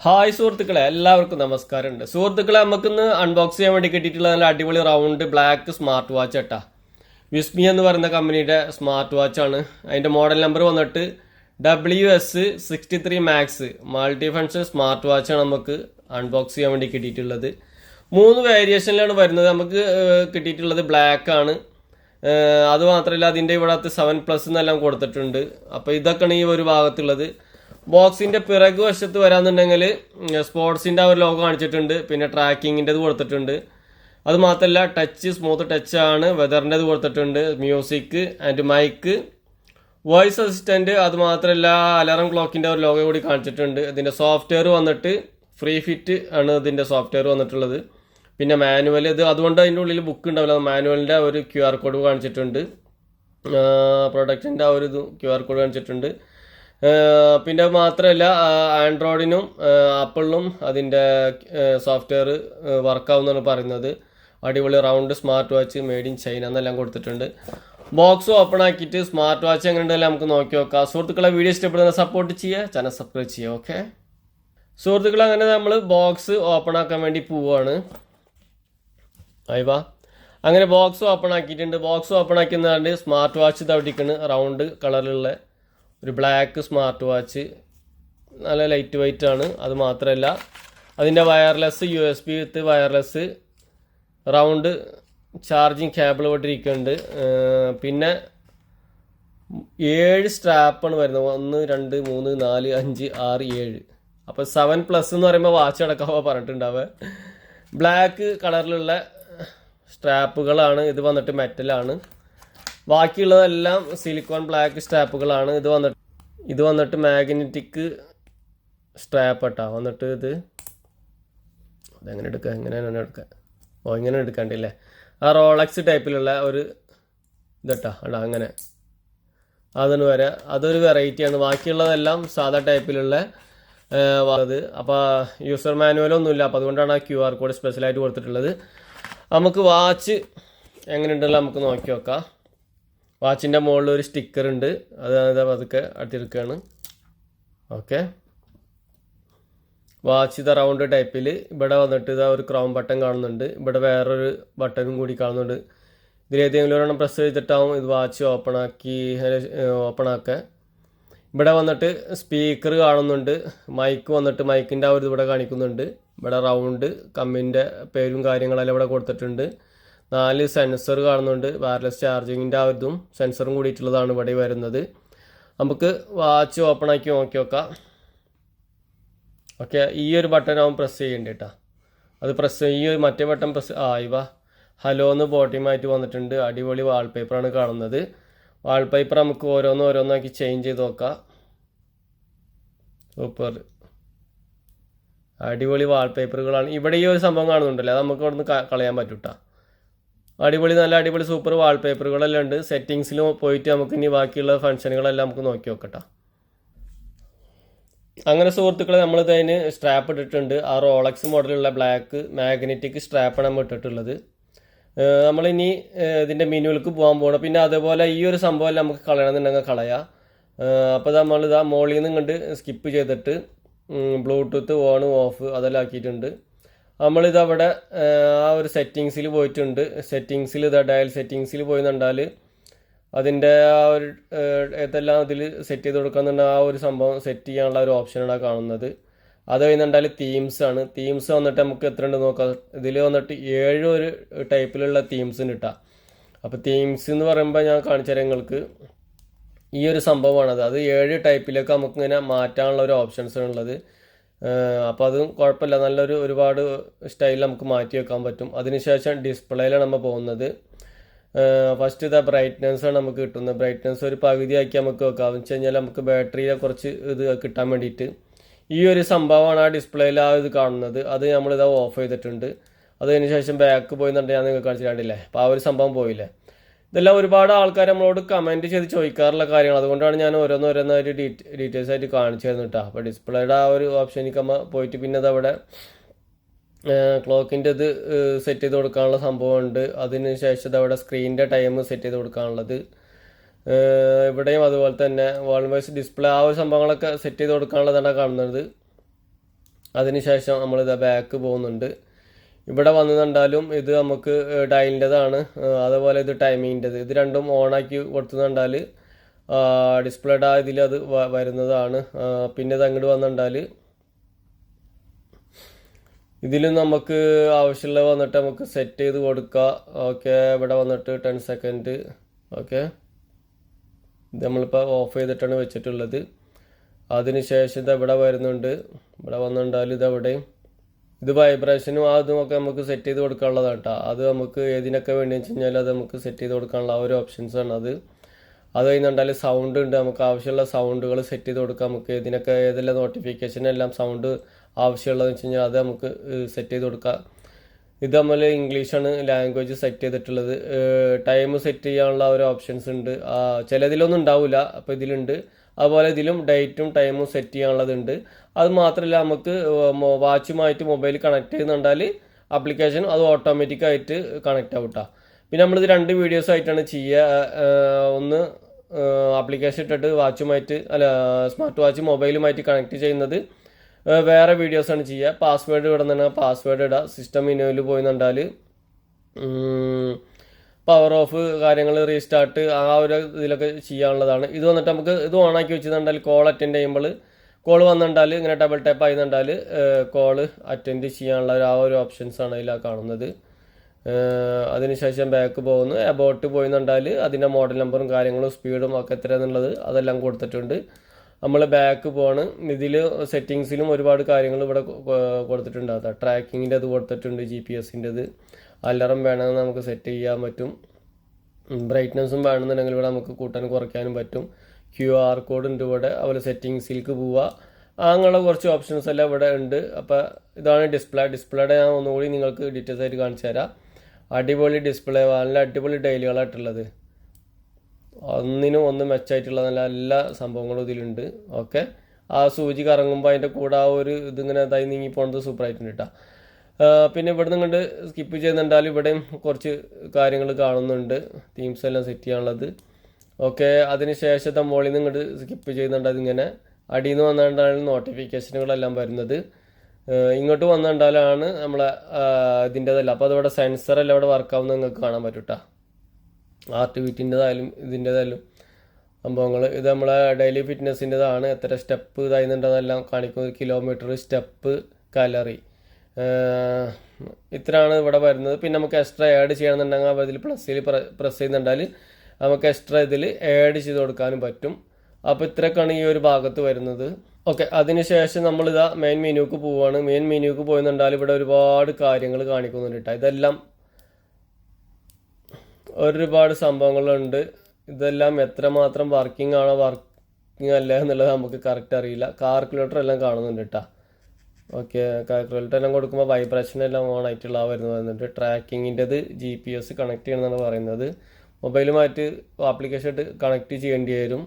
Hi സുഹൃത്തുക്കളെ, എല്ലാവർക്കും നമസ്കാരമുണ്ട്. സുഹൃത്തുക്കളെ, നമുക്കിന്ന് അൺബോക്സ് ചെയ്യാൻ വേണ്ടി കിട്ടിയിട്ടുള്ള നല്ല അടിപൊളി റൗണ്ട് ബ്ലാക്ക് സ്മാർട്ട് വാച്ച് കേട്ടാ. വിസ്മി എന്ന് പറയുന്ന കമ്പനിയുടെ സ്മാർട്ട് വാച്ചാണ്. അതിൻ്റെ മോഡൽ നമ്പർ വന്നിട്ട് WS63 Max multi function smart വാച്ചാണ് നമുക്ക് അൺബോക്സ് ചെയ്യാൻ വേണ്ടി കിട്ടിയിട്ടുള്ളത്. 3 വേരിയേഷനിലാണ് വരുന്നത്. നമുക്ക് കിട്ടിയിട്ടുള്ളത് ബ്ലാക്ക് ആണ്. അതുമാത്രമല്ല, അതിൻ്റെ ഇവിടെ 7+ എന്നെല്ലാം കൊടുത്തിട്ടുണ്ട്. അപ്പോൾ ഇതൊക്കെയാണ് ഈ ഒരു ഭാഗത്തുള്ളത്. ബോക്സിന്റെ പിറകു വശത്ത് വരാന്നുണ്ടെങ്കിൽ സ്പോർട്സിന്റെ ഒരു ലോഗോ കാണിച്ചിട്ടുണ്ട്. പിന്നെ ട്രാക്കിങ്ങിൻ്റെത് കൊടുത്തിട്ടുണ്ട്. അത് മാത്രമല്ല, സ്മൂത്ത് ടച്ച് ആണ്. വെതറിൻ്റെത് കൊടുത്തിട്ടുണ്ട്. Music and mic, voice assistant. അത് മാത്രമല്ല, അലാറം ക്ലോക്കിന്റെ ഒരു ലോഗോ കൂടി കാണിച്ചിട്ടുണ്ട്. ഇതിന്റെ സോഫ്റ്റ്വെയർ വന്നിട്ട് ഫ്രീ ഫിറ്റ് ആണ് ഇതിന്റെ സോഫ്റ്റ്വെയർ വന്നിട്ടുള്ളത്. പിന്നെ മാനുവൽ, ഇത് അതുകൊണ്ട് അതിൻ്റെ ഉള്ളിൽ ബുക്ക് ഉണ്ടാവില്ല. മാനുവലിന്റെ ഒരു QR കോഡ് കാണിച്ചിട്ടുണ്ട്. പ്രൊഡക്റ്റിന്റെ ആ ഒരു QR കോഡ് കാണിച്ചിട്ടുണ്ട്. പിന്നെ മാത്രമല്ല, ആൻഡ്രോയിഡിനും ആപ്പിളിനും അതിൻ്റെ സോഫ്റ്റ്വെയർ വർക്കാവുമെന്നാണ് പറയുന്നത്. അടിപൊളി round smart watch made in China എന്നെല്ലാം കൊടുത്തിട്ടുണ്ട്. ബോക്സ് ഓപ്പൺ ആക്കിയിട്ട് സ്മാർട്ട് വാച്ച് എങ്ങനെയുണ്ടെല്ലാം നമുക്ക് നോക്കി നോക്കാം. സുഹൃത്തുക്കളെ, വീഡിയോ ഇഷ്ടപ്പെടുന്ന സപ്പോർട്ട് ചെയ്യുക, ചാനൽ സബ്സ്ക്രൈബ് ചെയ്യുക. ഓക്കെ സുഹൃത്തുക്കളെ, അങ്ങനെ നമ്മൾ ബോക്സ് ഓപ്പൺ ആക്കാൻ വേണ്ടി പോവുകയാണ്. അയവാ, അങ്ങനെ ബോക്സ് ഓപ്പൺ ആക്കിയിട്ടുണ്ട്. ബോക്സ് ഓപ്പൺ ആക്കിയെന്നാണ്ട് സ്മാർട്ട് വാച്ച് തവിട്ടിക്കണ്. റൗണ്ട് കളറിലുള്ള ഒരു ബ്ലാക്ക് സ്മാർട്ട് വാച്ച്, നല്ല ലൈറ്റ് വെയിറ്റ് ആണ്. അത് മാത്രമല്ല, അതിൻ്റെ wireless USB with wireless round charging cable ഇട്ടിരിക്കുന്നുണ്ട്. പിന്നെ 7 സ്ട്രാപ്പാണ് വരുന്നത്. 1 2 3 4 5 6 7. അപ്പോൾ 7+ എന്ന് പറയുമ്പോൾ വാച്ച് അടക്കമാ പറഞ്ഞിട്ടുണ്ടാവുക. ബ്ലാക്ക് കളറിലുള്ള സ്ട്രാപ്പുകളാണ്. ഇത് വന്നിട്ട് മെറ്റലാണ്. ബാക്കിയുള്ളതെല്ലാം സിലിക്കോൺ ബ്ലാക്ക് സ്ട്രാപ്പുകളാണ്. ഇത് വന്നിട്ട് മാഗ്നറ്റിക് സ്ട്രാപ്പ് കേട്ടോ. വന്നിട്ട് അതെങ്ങനെ എടുക്കുക, എങ്ങനെയാണ് എടുക്കുക? ഇങ്ങനെ എടുക്കാണ്ടില്ലേ? ആ റോളക്സ് ടൈപ്പിലുള്ള ഒരു ഇതട്ടാ അടാ, അങ്ങനെ അതിന് വരെ അതൊരു വെറൈറ്റിയാണ്. ബാക്കിയുള്ളതെല്ലാം സാധാ ടൈപ്പിലുള്ള അത്. അപ്പോൾ യൂസർ മാനുവലൊന്നുമില്ല. അപ്പോൾ അതുകൊണ്ടാണ് ആ QR കോഡ് സ്പെഷ്യലായിട്ട് കൊടുത്തിട്ടുള്ളത്. നമുക്ക് വാച്ച് എങ്ങനെയുണ്ടല്ലോ നമുക്ക് നോക്കി നോക്കാം. വാച്ചിൻ്റെ മുകളിൽ ഒരു സ്റ്റിക്കർ ഉണ്ട്. അത് അതൊക്കെ അടുത്തെടുക്കുകയാണ്. ഓക്കെ, വാച്ച് ഇത് റൗണ്ട് ടൈപ്പിൽ. ഇവിടെ വന്നിട്ട് ഇതാ ഒരു ക്രൗൺ ബട്ടൺ കാണുന്നുണ്ട്. ഇവിടെ വേറൊരു ബട്ടണും കൂടി കാണുന്നുണ്ട്. ഇതിലേതെങ്കിലും ഒരെണ്ണം പ്രസ് ചെയ്തിട്ടാവും ഇത് വാച്ച് ഓപ്പൺ ആക്കുക. ഇവിടെ വന്നിട്ട് സ്പീക്കർ കാണുന്നുണ്ട്. മൈക്ക് വന്നിട്ട് മൈക്കിൻ്റെ ആ ഒരു ഇവിടെ കാണിക്കുന്നുണ്ട്. ഇവിടെ റൗണ്ട് കമ്മിൻ്റെ പേരും കാര്യങ്ങളെല്ലാം ഇവിടെ കൊടുത്തിട്ടുണ്ട്. 4 സെൻസർ കാണുന്നുണ്ട്. വയർലെസ് ചാർജിങ്ങിൻ്റെ ആ ഇതും സെൻസറും കൂടിയിട്ടുള്ളതാണ് ഇവിടെ വരുന്നത്. നമുക്ക് വാച്ച് ഓപ്പൺ ആക്കി നോക്കി നോക്കാം. ഓക്കെ, ഈ ഒരു ബട്ടൺ ആവും പ്രസ് ചെയ്യേണ്ടി കേട്ടോ. അത് ഈ മറ്റേ ബട്ടൺ പ്രസ് ഇവ ഹലോ എന്ന് ബോട്ടിയുമായിട്ട് വന്നിട്ടുണ്ട്. അടിപൊളി വാൾപേപ്പറാണ് കാണുന്നത്. വാൾപേപ്പർ നമുക്ക് ഓരോന്നാക്കി ചേഞ്ച് ചെയ്ത് നോക്കാം. സൂപ്പർ അടിപൊളി വാൾപേപ്പറുകളാണ്. ഇവിടെ ഈ ഒരു സംഭവം കാണുന്നുണ്ടല്ലോ, അത് നമുക്ക് അവിടെ നിന്ന് കളയാൻ പറ്റൂട്ടാ. നല്ല അടിപൊളി സൂപ്പർ വാൾപേപ്പറുകളെല്ലാം ഉണ്ട്. സെറ്റിങ്സിൽ പോയിട്ട് നമുക്ക് ഇനി ബാക്കിയുള്ള ഫംഗ്ഷനുകളെല്ലാം നമുക്ക് നോക്കി നോക്കട്ടെ. അങ്ങനെ സുഹൃത്തുക്കളെ, നമ്മളിതതിന് സ്ട്രാപ്പ് ഇട്ടിട്ടുണ്ട്. ആ റോളക്സ് മോഡലുള്ള ബ്ലാക്ക് മാഗ്നറ്റിക് സ്ട്രാപ്പാണ് നമ്മൾ ഇട്ടിട്ടുള്ളത്. നമ്മളിനി ഇതിൻ്റെ മെനുവിലേക്ക് പോകാൻ പോകണം. പിന്നെ അതേപോലെ ഈ ഒരു സംഭവം നമുക്ക് കളയണമെന്നുണ്ടെങ്കിൽ കളയാം. അപ്പോൾ നമ്മളിതാ മോളിൽ നിന്ന് കണ്ട് സ്കിപ്പ് ചെയ്തിട്ട് ബ്ലൂടൂത്ത് ഓൺ ഓഫ് അതെല്ലാം ആക്കിയിട്ടുണ്ട്. നമ്മളിതവിടെ ആ ഒരു സെറ്റിങ്സിൽ പോയിട്ടുണ്ട്. ഡയൽ സെറ്റിങ്സിൽ പോയി കണ്ടാൽ അതിൻ്റെ ആ ഒരു ഏതെല്ലാം ഇതിൽ സെറ്റ് ചെയ്ത് കൊടുക്കുന്നുണ്ട്. ആ ഒരു സംഭവം സെറ്റ് ചെയ്യാനുള്ള ഒരു ഓപ്ഷനാണ് കാണുന്നത്. അത് കഴിഞ്ഞാൽ തീംസ് ആണ്. തീംസ് വന്നിട്ട് നമുക്ക് എത്ര ഉണ്ട് നോക്കാം. ഇതിൽ വന്നിട്ട് 7 ഒരു ടൈപ്പിലുള്ള തീംസിന് ഇട്ടാം. അപ്പോൾ തീംസ് എന്ന് പറയുമ്പോൾ ഞാൻ കാണിച്ചു തരാം നിങ്ങൾക്ക്. ഈ ഒരു സംഭവമാണത്. അത് 7 ടൈപ്പിലേക്ക് നമുക്ക് ഇങ്ങനെ മാറ്റാനുള്ള ഒരു ഓപ്ഷൻസ് ഉള്ളത്. അപ്പോൾ അതും കുഴപ്പമില്ല. ഒരുപാട് സ്റ്റൈലിൽ നമുക്ക് മാറ്റി വെക്കാൻ പറ്റും. അതിനുശേഷം ഡിസ്പ്ലേയിലാണ് നമ്മൾ പോകുന്നത്. ഫസ്റ്റ് ഇതാ ബ്രൈറ്റ്നസ്സാണ് നമുക്ക് കിട്ടുന്നത്. ബ്രൈറ്റ്നസ് ഒരു പകുതിയാക്കി നമുക്ക് വെക്കാം. എന്ന് വെച്ച് കഴിഞ്ഞാൽ നമുക്ക് ബാറ്ററിയിലെ കുറച്ച് ഇത് കിട്ടാൻ വേണ്ടിയിട്ട് ഈ ഒരു സംഭവമാണ് ആ ഡിസ്പ്ലേയിൽ ആ ഇത് കാണുന്നത്. അത് നമ്മളിതാ ഓഫ് ചെയ്തിട്ടുണ്ട്. അതിന് ശേഷം ബാക്ക് പോയി എന്നുണ്ടെങ്കിൽ ഞാൻ നിങ്ങൾക്ക് കാണിച്ചിട്ടില്ലേ. അപ്പോൾ ആ ഒരു സംഭവം പോയില്ലേ. ഇതെല്ലാം ഒരുപാട് ആൾക്കാർ നമ്മളോട് കമൻറ്റ് ചെയ്ത് ചോദിക്കാറുള്ള കാര്യങ്ങൾ. അതുകൊണ്ടാണ് ഞാൻ ഓരോന്നായിട്ട് ഡീറ്റെയിൽസ് ആയിട്ട് കാണിച്ചു തരുന്നത് കേട്ടോ. അപ്പോൾ ഡിസ്പ്ലേയുടെ ആ ഒരു ഓപ്ഷനിലേക്ക് നമ്മൾ പോയിട്ട് പിന്നെ അതവിടെ ക്ലോക്കിൻ്റെ ഇത് സെറ്റ് ചെയ്ത് കൊടുക്കാനുള്ള സംഭവമുണ്ട്. അതിന് ശേഷം ഇതവിടെ സ്ക്രീനിൻ്റെ ടൈം സെറ്റ് ചെയ്ത് കൊടുക്കാനുള്ളത്. ഇവിടെയും അതുപോലെ തന്നെ വാൾ വൈസ് ഡിസ്പ്ലേ ആ ഒരു സംഭവങ്ങളൊക്കെ സെറ്റ് ചെയ്ത് കൊടുക്കാനുള്ളതാണ് കാണുന്നത്. അതിനുശേഷം നമ്മളിത് ബാക്ക് പോകുന്നുണ്ട്. ഇവിടെ വന്നു കണ്ടാലും ഇത് നമുക്ക് ഡയലിൻ്റെതാണ്, അതുപോലെ ഇത് ടൈമിങ്ങിൻ്റെത്. ഇത് രണ്ടും ഓണാക്കി കൊടുത്തു കണ്ടാൽ ഡിസ്പ്ലേഡ് ഇതിൽ അത് വരുന്നതാണ്. പിന്നെ ഇത് അങ്ങോട്ട് വന്നിട്ടാൽ ഇതിലും നമുക്ക് ആവശ്യമുള്ള വന്നിട്ട് നമുക്ക് സെറ്റ് ചെയ്ത് കൊടുക്കുക. ഓക്കെ, ഇവിടെ വന്നിട്ട് 10 സെക്കൻഡ്. ഓക്കെ, ഇത് നമ്മളിപ്പോൾ ഓഫ് ചെയ്തിട്ടാണ് വെച്ചിട്ടുള്ളത്. അതിനുശേഷം ഇത് ഇവിടെ വരുന്നുണ്ട്. ഇവിടെ വന്നിട്ടാൽ ഇതെവിടെയും ഇത് വൈബ്രേഷനും അതും ഒക്കെ നമുക്ക് സെറ്റ് ചെയ്ത് കൊടുക്കാനുള്ളതാണ് കേട്ടോ. അത് നമുക്ക് ഏതിനൊക്കെ വേണ്ടി വെച്ച് കഴിഞ്ഞാൽ അത് നമുക്ക് സെറ്റ് ചെയ്ത് കൊടുക്കാനുള്ള ഒരു ഓപ്ഷൻസാണ് അത്. അത് കഴിഞ്ഞാൽ സൗണ്ട് ഉണ്ട്, നമുക്ക് ആവശ്യമുള്ള സൗണ്ടുകൾ സെറ്റ് ചെയ്ത് കൊടുക്കാം. നമുക്ക് ഇതിനൊക്കെ ഏതെല്ലാം നോട്ടിഫിക്കേഷൻ എല്ലാം സൗണ്ട് ആവശ്യമുള്ളതെന്ന് വെച്ച് കഴിഞ്ഞാൽ അത് നമുക്ക് സെറ്റ് ചെയ്ത് കൊടുക്കാം. ഇത് നമ്മൾ ഇംഗ്ലീഷാണ് ലാംഗ്വേജ് സെറ്റ് ചെയ്തിട്ടുള്ളത്. ടൈം സെറ്റ് ചെയ്യാനുള്ള ഒരു ഓപ്ഷൻസ് ഉണ്ട്, ചിലതിലൊന്നും ഉണ്ടാവില്ല, അപ്പോൾ ഇതിലുണ്ട്. അതുപോലെ ഇതിലും ഡേറ്റും ടൈമും സെറ്റ് ചെയ്യാനുള്ളതുണ്ട്. അത് മാത്രമല്ല നമുക്ക് വാച്ചുമായിട്ട് മൊബൈൽ കണക്ട് ചെയ്യുന്നുണ്ടാൽ ആപ്ലിക്കേഷൻ അത് ഓട്ടോമാറ്റിക്കായിട്ട് കണക്റ്റ് ആവട്ടാ. പിന്നെ നമ്മളിത് 2 വീഡിയോസ് ആയിട്ടാണ് ചെയ്യുക. ഒന്ന് ആപ്ലിക്കേഷൻ ഇട്ടിട്ട് വാച്ചുമായിട്ട് സ്മാർട്ട് വാച്ച് മൊബൈലുമായിട്ട് കണക്ട് ചെയ്യുന്നത് വേറെ വീഡിയോസാണ് ചെയ്യുക. പാസ്വേഡ് ഇവിടെ നിന്ന് പാസ്വേഡ് ഇടുക. സിസ്റ്റം മെനുവിൽ പോയി കണ്ടാൽ പവർ ഓഫ് കാര്യങ്ങൾ റീസ്റ്റാർട്ട് ആ ഒരു ഇതിലൊക്കെ ചെയ്യാനുള്ളതാണ്. ഇത് വന്നിട്ട് നമുക്ക് ഇത് ഓണാക്കി വെച്ചിട്ടുണ്ടാൽ കോൾ അറ്റൻഡ് ചെയ്യുമ്പോൾ കോൾ വന്നിട്ടുണ്ടാൽ ഇങ്ങനെ ഡബിൾ ടാപ്പ് ആയി നിന്നുണ്ടാൽ കോള് അറ്റൻഡ് ചെയ്യാനുള്ള ആ ഒരു ഓപ്ഷൻസാണ് അതിലാണ് കാണുന്നത്. അതിനുശേഷം ബാക്ക് പോകുന്നു. അബൌട്ട് പോയി നിന്നുണ്ടാൽ അതിൻ്റെ മോഡൽ നമ്പറും കാര്യങ്ങളും സ്പീഡും ഒക്കെ എത്രയാണെന്നുള്ളത് അതെല്ലാം കൊടുത്തിട്ടുണ്ട്. നമ്മൾ ബാക്ക് പോവാണ്. ഇതിൽ സെറ്റിങ്സിലും ഒരുപാട് കാര്യങ്ങൾ ഇവിടെ കൊടുത്തിട്ടുണ്ട്. അതാ ട്രാക്കിങ്ങിൻ്റെ അത് കൊടുത്തിട്ടുണ്ട്, GPS-ൻ്റെത്. അലാറം വേണമെന്ന് നമുക്ക് സെറ്റ് ചെയ്യാൻ പറ്റും. ബ്രൈറ്റ്നസ്സും വേണമെന്നുണ്ടെങ്കിൽ ഇവിടെ നമുക്ക് കൂട്ടാനും കുറയ്ക്കാനും പറ്റും. QR കോഡ് ഉണ്ട് ഇവിടെ. അതുപോലെ സെറ്റിങ്സിലേക്ക് പോവുക, അങ്ങനെയുള്ള കുറച്ച് ഓപ്ഷൻസ് എല്ലാം ഇവിടെ ഉണ്ട്. അപ്പോൾ ഇതാണ് ഡിസ്പ്ലേയുടെ ഞാൻ ഒന്നുകൂടി നിങ്ങൾക്ക് ഡീറ്റെയിൽസ് ആയിട്ട് കാണിച്ചു തരാം. അടിപൊളി ഡിസ്പ്ലേ, നല്ല അടിപൊളി ഡയലുകളായിട്ടുള്ളത്, ഒന്നിനും ഒന്ന് മെച്ചമായിട്ടുള്ള നല്ല എല്ലാ സംഭവങ്ങളും ഇതിലുണ്ട്. ഓക്കെ, ആ സൂചി കറങ്ങുമ്പോൾ അതിൻ്റെ കൂടെ ആ ഒരു ഇതിങ്ങനെ ഇതായി നീങ്ങി പോകുന്നത് സൂപ്പറായിട്ടുണ്ട് കേട്ടോ. പിന്നെ ഇവിടെ നിന്ന് സ്കിപ്പ് ചെയ്യുന്നുണ്ടാൽ ഇവിടെയും കുറച്ച് കാര്യങ്ങൾ കാണുന്നുണ്ട്, തീംസ് എല്ലാം സെറ്റ് ചെയ്യാനുള്ളത്. ഓക്കെ, അതിന് ശേഷത്തെ മുകളിൽ നിന്ന് ഇങ്ങോട്ട് സ്കിപ്പ് ചെയ്യുന്നുണ്ട്. അതിങ്ങനെ അടിയിൽ നിന്ന് വന്നുകൊണ്ടാണ് നോട്ടിഫിക്കേഷനുകളെല്ലാം വരുന്നത്. ഇങ്ങോട്ട് വന്നുകൊണ്ടാലാണ് നമ്മളെ ഇതിൻ്റെതല്ല. അപ്പോൾ അതവിടെ സെൻസറെല്ലാം ഇവിടെ വർക്കാവുന്നത് നിങ്ങൾക്ക് കാണാൻ പറ്റും കേട്ടോ. ആർട്ടിവിറ്റിൻ്റെതായാലും ഇതിൻ്റെതായാലും സംഭവങ്ങൾ. ഇത് നമ്മളെ ഡെയിലി ഫിറ്റ്നസ്സിൻ്റെതാണ്. എത്ര സ്റ്റെപ്പ് ഇതായിരുന്നുണ്ടെന്നെല്ലാം കാണിക്കുന്നത്, കിലോമീറ്റർ, സ്റ്റെപ്പ്, കലറി, ഇത്രയാണ് ഇവിടെ വരുന്നത്. പിന്നെ നമുക്ക് എക്സ്ട്രാ ആഡ് ചെയ്യണമെന്നുണ്ടെങ്കിൽ അതിൽ പ്ലസ്സിൽ പ്രസ് ചെയ്യുന്നുണ്ടാൽ നമുക്ക് എക്സ്ട്രാ ഇതിൽ ആഡ് ചെയ്ത് കൊടുക്കാനും പറ്റും. അപ്പോൾ ഇത്രയൊക്കെയാണ് ഈ ഒരു ഭാഗത്ത് വരുന്നത്. ഓക്കെ, അതിനുശേഷം നമ്മളിതാ മെയിൻ മെനുക്ക് പോവുകയാണ്. മെയിൻ മെനുക്ക് പോയെന്നുണ്ടാൽ ഇവിടെ ഒരുപാട് കാര്യങ്ങൾ കാണിക്കുന്നുണ്ട് കേട്ടോ. ഇതെല്ലാം ഒരുപാട് സംഭവങ്ങളുണ്ട്. ഇതെല്ലാം എത്രമാത്രം വർക്കിംഗ് ആണോ വർക്കിംഗ് അല്ല എന്നുള്ളത് നമുക്ക് കറക്റ്റ് അറിയില്ല. കാൽക്കുലേറ്റർ എല്ലാം കാണുന്നുണ്ട് കേട്ടോ. ഓക്കെ, കാൽക്കുലേറ്റർ എല്ലാം കൊടുക്കുമ്പോൾ വൈബ്രേഷൻ എല്ലാം ഓൺ ആയിട്ടുള്ള വരുന്നുണ്ട്. ട്രാക്കിങ്ങിൻ്റെത് GPS കണക്ട് ചെയ്യണമെന്നാണ് പറയുന്നത്. മൊബൈലുമായിട്ട് ആപ്ലിക്കേഷൻ ഇട്ട് കണക്ട് ചെയ്യേണ്ടി വരും.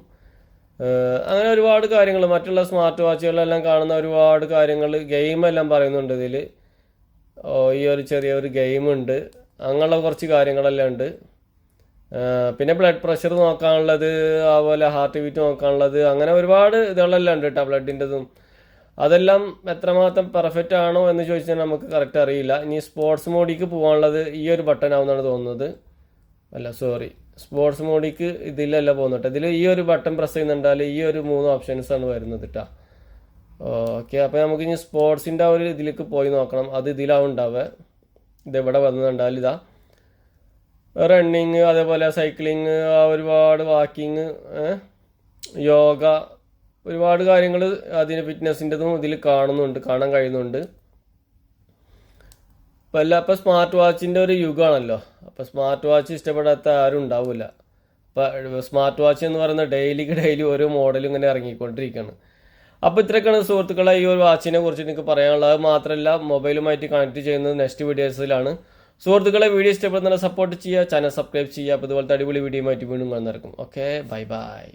അങ്ങനെ ഒരുപാട് കാര്യങ്ങൾ, മറ്റുള്ള സ്മാർട്ട് വാച്ചുകളിലെല്ലാം കാണുന്ന ഒരുപാട് കാര്യങ്ങൾ, ഗെയിമെല്ലാം പറയുന്നുണ്ട് ഇതിൽ. ഈ ഒരു ചെറിയൊരു ഗെയിമുണ്ട്, അങ്ങനെയുള്ള കുറച്ച് കാര്യങ്ങളെല്ലാം ഉണ്ട്. പിന്നെ ബ്ലഡ് പ്രഷർ നോക്കാനുള്ളത്, അതുപോലെ ഹാർട്ട് ബീറ്റ് നോക്കാനുള്ളത്, അങ്ങനെ ഒരുപാട് ഇതുകളെല്ലാം ഉണ്ട് കേട്ടോ ബ്ലഡിൻ്റെതും. അതെല്ലാം എത്രമാത്രം പെർഫെക്റ്റ് ആണോ എന്ന് ചോദിച്ചാൽ നമുക്ക് കറക്റ്റ് അറിയില്ല. ഇനി സ്പോർട്സ് മോഡിക്ക് പോകാനുള്ളത് ഈ ഒരു ബട്ടൺ ആവുന്നതാണ് തോന്നുന്നത്. സ്പോർട്സ് മോഡിക്ക് ഇതിലല്ല പോകുന്നുണ്ട്. ഇതിൽ ഈ ഒരു ബട്ടൺ പ്രസ് ചെയ്യുന്നുണ്ടാൽ ഈ ഒരു 3 ഓപ്ഷൻസാണ് വരുന്നത് കേട്ടോ. ഓക്കെ, അപ്പോൾ നമുക്ക് ഇനി സ്പോർട്സിൻ്റെ ഒരു ഇതിലേക്ക് പോയി നോക്കണം. അത് ഇതിലാവും ഉണ്ടാവുക. ഇതെവിടെ വന്നിട്ടുണ്ടാൽ ഇതാ റണ്ണിങ്, അതേപോലെ സൈക്ലിങ്, ഒരുപാട് വാക്കിങ്, യോഗ, ഒരുപാട് കാര്യങ്ങൾ അതിന് ഫിറ്റ്നസിൻ്റെതും ഇതിൽ കാണാൻ കഴിയുന്നുണ്ട്. ഇപ്പോൾ സ്മാർട്ട് വാച്ചിൻ്റെ ഒരു യുഗമാണല്ലോ. അപ്പോൾ സ്മാർട്ട് വാച്ച് ഇഷ്ടപ്പെടാത്ത ആരും ഉണ്ടാവില്ല. അപ്പോൾ സ്മാർട്ട് വാച്ച് എന്ന് പറയുന്നത് ഡെയിലി ഓരോ മോഡലും ഇങ്ങനെ ഇറങ്ങിക്കൊണ്ടിരിക്കുകയാണ്. അപ്പോൾ ഇത്രയൊക്കെയാണ് സുഹൃത്തുക്കളെ ഈ ഒരു വാച്ചിനെ കുറിച്ച് എനിക്ക് പറയാനുള്ളത്. അത് മാത്രമല്ല മൊബൈലുമായിട്ട് കണക്ട് ചെയ്യുന്നത് നെക്സ്റ്റ് വീഡിയോസിലാണ്. സുഹൃത്തുക്കളെ, വീഡിയോ ഇഷ്ടപ്പെടുന്ന സപ്പോർട്ട് ചെയ്യുക, ചാനൽ സബ്സ്ക്രൈബ് ചെയ്യുക. അപ്പോൾ ഇതുപോലത്തെ അടിപൊളി വീഡിയോ ആയിട്ട് വീണ്ടും കാണുന്നതായിരിക്കും. Okay, by.